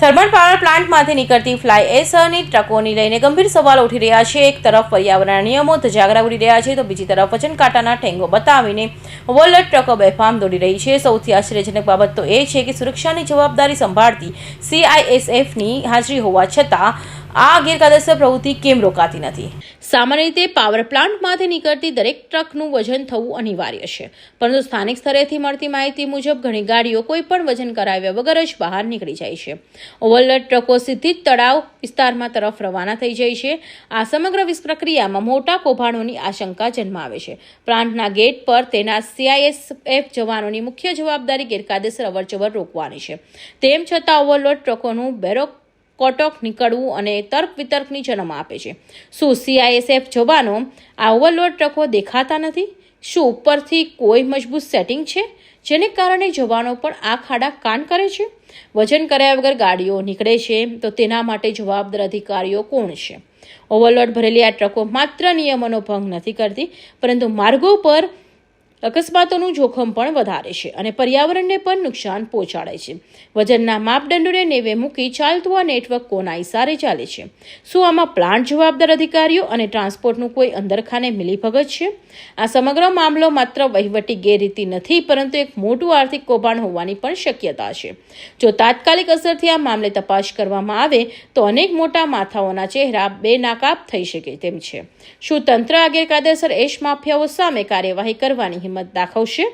Thermal power પ્લાન્ટમાંથી નીકળતી fly એશની ટ્રકોની લઈને ગંભીર સવાલો ઉઠી રહ્યા છે. એક તરફ પર્યાવરણ નિયમો ધજાગરા ઉડી રહ્યા છે તો બીજી તરફ વજન કાંટાના ઠેંગો બતાવીને ઓવરલોડ ટ્રકો બેફામ દોડી રહી છે. સૌથી આશ્ચર્યજનક બાબત તો એ છે કે સુરક્ષાની જવાબદારી સંભાળતી CISFની હાજરી હોવા છતાં આ ગેરકાયદેસર પ્રવૃત્તિ કેમ રોકાતી નથી? સામાન્ય રીતે પાવર પ્લાન્ટમાંથી નીકળતી દરેક ટ્રકનું વજન થવું અનિવાર્ય છે, પરંતુ સ્થાનિક સ્તરેથી મળતી માહિતી મુજબ ઘણી ગાડીઓ કોઈ પણ વજન કરાવ્યા વગર જ બહાર નીકળી જાય છે. ઓવરલોડ ટ્રકો સીધી જ તળાવ વિસ્તારમાં તરફ રવાના થઈ જાય છે. આ સમગ્ર પ્રક્રિયામાં મોટા કૌભાંડોની આશંકા જન્માવે છે. પ્લાન્ટના ગેટ પર તેના CISF જવાનોની મુખ્ય જવાબદારી ગેરકાયદેસર અવરજવર રોકવાની છે. તેમ છતાં ઓવરલોડ ટ્રકોનું કોટક નીકળવું અને તર્ક વિતર્કની જન્મ આપે છે. શું CISF જવાનો આ ઓવરલોડ ટ્રકો દેખાતા નથી? શું ઉપરથી કોઈ મજબૂત સેટિંગ છે જેને કારણે જવાનો પણ આ ખાડા કાન કરે છે? વજન કર્યા વગર ગાડીઓ નીકળે છે તો તેના માટે જવાબદાર અધિકારીઓ કોણ છે? ઓવરલોડ ભરેલી આ ટ્રકો માત્ર નિયમોનો ભંગ નથી કરતી, પરંતુ માર્ગો પર અકસ્માતોનું જોખમ પણ વધારે છે અને પર્યાવરણને પણ નુકસાન પહોંચાડે છે. વજનના માપદંડોને નેવે મૂકી ચાલતું આ નેટવર્ક કોના ઇશારે ચાલે છે? શું આમાં પ્લાન્ટ જવાબદાર અધિકારીઓ અને ટ્રાન્સપોર્ટનું કોઈ અંદરખાને મિલીભગત છે? આ સમગ્ર મામલો માત્ર વહીવટી ગેરરીતિ નથી, પરંતુ એક મોટું આર્થિક કૌભાંડ હોવાની પણ શક્યતા છે. જો તાત્કાલિક અસરથી આ મામલે તપાસ કરવામાં આવે તો અનેક મોટા માથાઓના ચહેરા બેનાકાબ થઈ શકે તેમ છે. શું તંત્ર આ ગેરકાયદેસર એશ માફિયાઓ સામે કાર્યવાહી કરવાની હિંમત દાખવશે?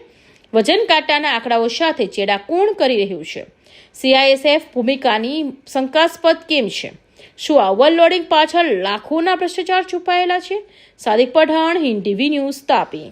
વજન કાંટાના આંકડાઓ સાથે ચેડા કોણ કરી રહ્યું છે? CISF ભૂમિકાની શંકાસ્પદ કેમ છે? શું આ ઓવરલોડિંગ પાછળ લાખોના ભ્રષ્ટાચાર છુપાયેલા છે? Sadiq Pathan, Hind TV news, Tapi.